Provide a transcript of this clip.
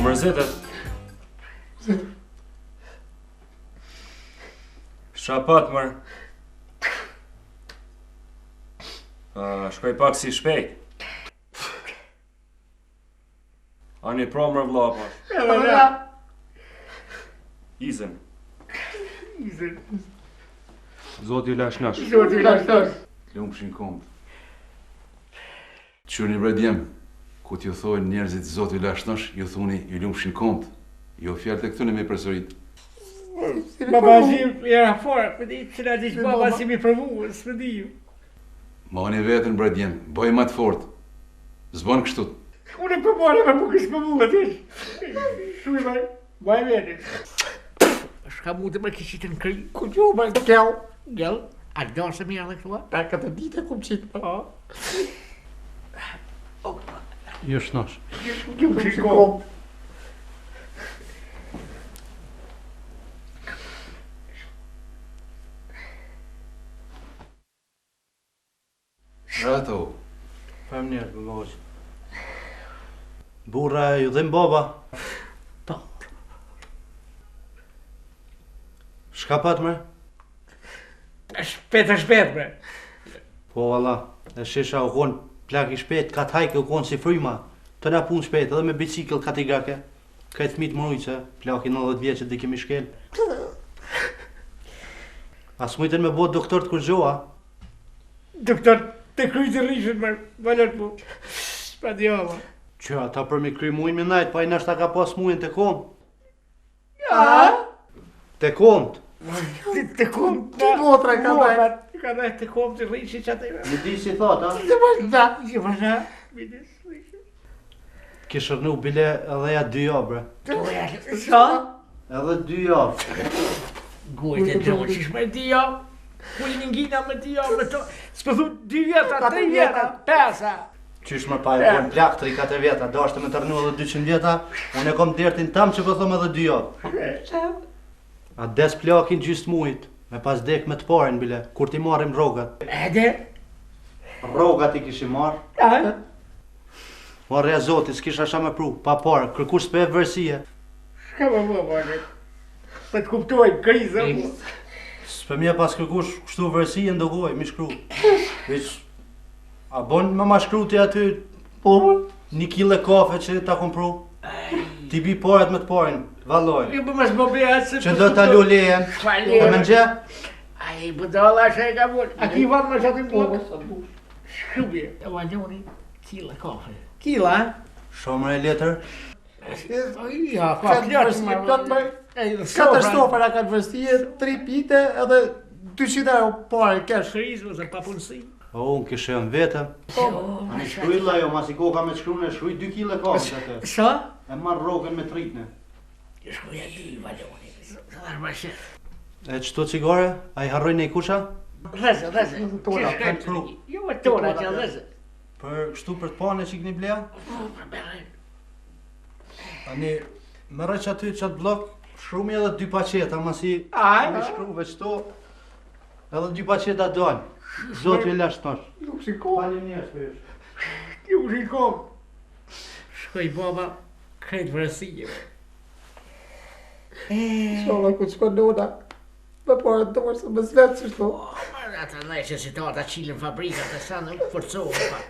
mërzitet. Shapat mërë. Shkoj pak si shpejt. Ani pro mërë vla pash. Izën. Zoti ju lash nash. Lumshin komp. Qërni bredjem, ku t'ju thojnë njerëzit Zoti ju lash nash, ju thuni ju lumshin komp. Jo fjallë të këtune me përsërit. Babazim, era fora, pëdi, që nga gjithë baba si mi provu, së di ju. Mani vetën bredjem, bëj ma të fort. Zbon kështut. Unë për mora me më kësë provu, atysh. Shuj me, baj vete. Shka mu të më kishit në kry. Ku që u me gjell? Gjell? A gjell se mirë dhe këtua? Ta këtë dite ku më qitë, pa. Jo shnosh. Ju më shikom. Rato. Fem njerë, për mëgoj. Burra ju dhe baba. Po. Shka pat me? Shpet, bre. Po, valla, e shisha u konë plak i shpet, ka t'hajke u konë si fryma. Të na pun shpet, edhe me bicikl ka t'i gake. Ka i thmit mërujqe, plak i 90 vjeqet dhe kemi shkel. As mujten me bot doktor të kur gjoha. Doktor, të kryjtë rishën, valër po. Pa djava. Që ata për mi kry mujnë me najt, pa i nashta ka pas mujnë të kom. Ja? Të komt. Të kom, të motra ka dajt. Ka dajt të kom të rishën që atë. Më di si thot, ha? Që vazhda, midis rishën. Kishërnu bile edhe ja 2 javë, bre. Sa? Edhe 2 javë. Gujt e dronë, qish me 2 javë. Kullin ngina me 2 javë me to. S'pë thu 2 vjeta, 3 vjeta, 5. Qysh më pa e kon plak 3-4 vjeta, do ashtë me tërnu edhe 200 vjeta, unë e kom dertin tam që po thom edhe 2 javë. A des plakin gjysë mujt, me pas dek me të parin bile, kur ti marim rogat. Ede? Rogat i kishim marr. Marrë e zoti, s'kisha asha me pru, pa parë, kërkush s'pe e vërsie. Shka më bërë? Për të kuptoj, kriza mu. S'pe mje pas kërkush kështu vërsie ndogoj, mi shkru. Veç, a bon me ma shkru ti aty, 1 kile kafe që ta kom pru. Ti bi paret me të parin, valloj. Ju për më shbobe atë se... Që do ta lu lejen, të më nxë? A i budala që e ka bërë. A ki vatë më shatim blokë? Shkubje. Të vajoni, kila kafe. Kila, ha? Shomër e letër? Ja, ka plot më. 4 stofera ka të vërstie, 3 pite edhe 200 euro pare kesh. Shrizë, ose pa punësi. O, unë kishe në vetëm. Në shkrujlla jo, mas i koka me shkru në shkruj 2 kile kafe atë. Sa? E marrë rogën me tritne. Shkuja 2 valoni. Sa dhe më shetë. E qëto cigare, a i harroj nej kusha? Dheze. Tona, kanë pru. Jo, e tona që dheze. Për kështu për të pane që i këni blea? Ani, më rëq aty qatë blok, shrumi edhe 2 paqeta, masi me shkru veçto, edhe 2 paqeta dojnë. Zotë e lash tash. Nuk shikon. Palim njerës për jesh. Ju shikon. Shkoj baba, krejt vërësije. Shola ku shkon nona, me pare dorë se me zvetë që shto. Ata ne që si ta ata qilën fabrikat e sa nuk forcohë pa.